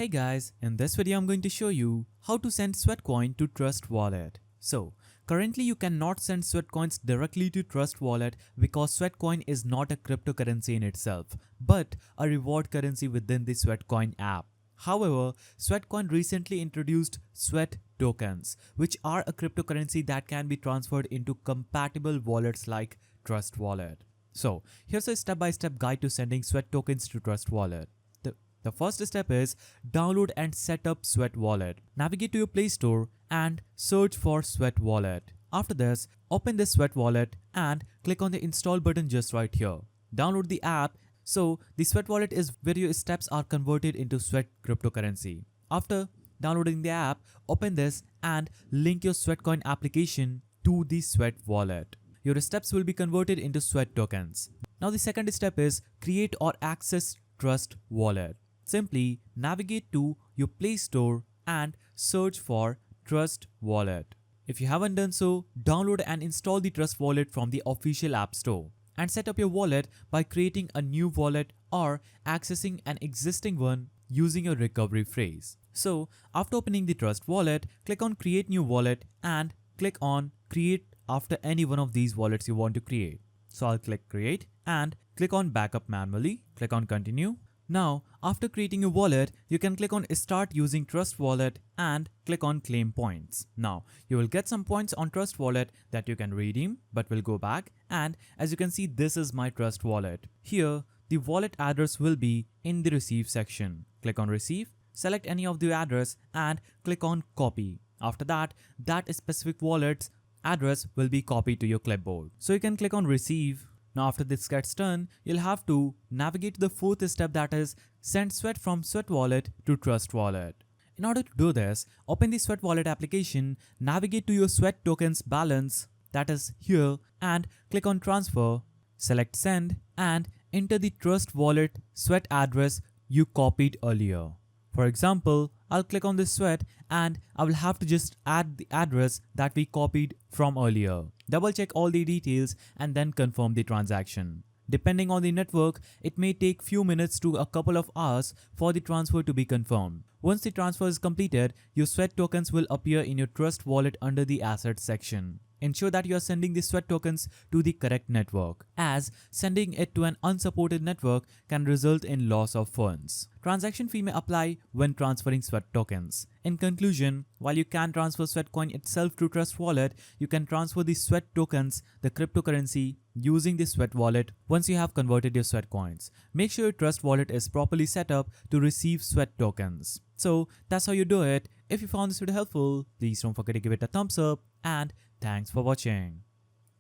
Hey guys, in this video I'm going to show you how to send SweatCoin to Trust Wallet. So, currently you cannot send SweatCoins directly to Trust Wallet because SweatCoin is not a cryptocurrency in itself, but a reward currency within the SweatCoin app. However, SweatCoin recently introduced Sweat tokens, which are a cryptocurrency that can be transferred into compatible wallets like Trust Wallet. So, here's a step-by-step guide to sending Sweat tokens to Trust Wallet. The first step is download and set up Sweat Wallet. Navigate to your Play Store and search for Sweat Wallet. After this, open the Sweat Wallet and click on the install button just right here. Download the app. So the Sweat Wallet is where your steps are converted into Sweat cryptocurrency. After downloading the app, open this and link your SweatCoin application to the Sweat Wallet. Your steps will be converted into Sweat tokens. Now the second step is create or access Trust Wallet. Simply navigate to your Play Store and search for Trust Wallet. If you haven't done so, download and install the Trust Wallet from the official App Store and set up your wallet by creating a new wallet or accessing an existing one using your recovery phrase. So, after opening the Trust Wallet, click on Create New Wallet and click on Create after any one of these wallets you want to create. So, I'll click Create and click on Backup Manually, click on Continue. Now, after creating your wallet, you can click on Start using Trust Wallet and click on Claim Points. Now, you will get some points on Trust Wallet that you can redeem, but will go back. And as you can see, this is my Trust Wallet. Here, the wallet address will be in the Receive section. Click on Receive, select any of the address and click on Copy. After that specific wallet's address will be copied to your clipboard. So you can click on Receive. Now after this gets done, you'll have to navigate to the fourth step, that is send Sweat from Sweat Wallet to Trust Wallet. In order to do this, open the Sweat Wallet application, navigate to your Sweat tokens balance, that is here, and click on Transfer, select Send and enter the Trust Wallet Sweat address you copied earlier. For example, I'll click on this Sweat and I will have to just add the address that we copied from earlier. Double check all the details and then confirm the transaction. Depending on the network, it may take few minutes to a couple of hours for the transfer to be confirmed. Once the transfer is completed, your Sweat tokens will appear in your Trust Wallet under the Assets section. Ensure that you are sending the Sweat tokens to the correct network, as sending it to an unsupported network can result in loss of funds. Transaction fee may apply when transferring Sweat tokens. In conclusion, while you can transfer SweatCoin itself to Trust Wallet, you can transfer the Sweat tokens, the cryptocurrency, using the Sweat Wallet once you have converted your SweatCoins. Make sure your Trust Wallet is properly set up to receive Sweat tokens. So that's how you do it. If you found this video helpful, please don't forget to give it a thumbs up and thanks for watching.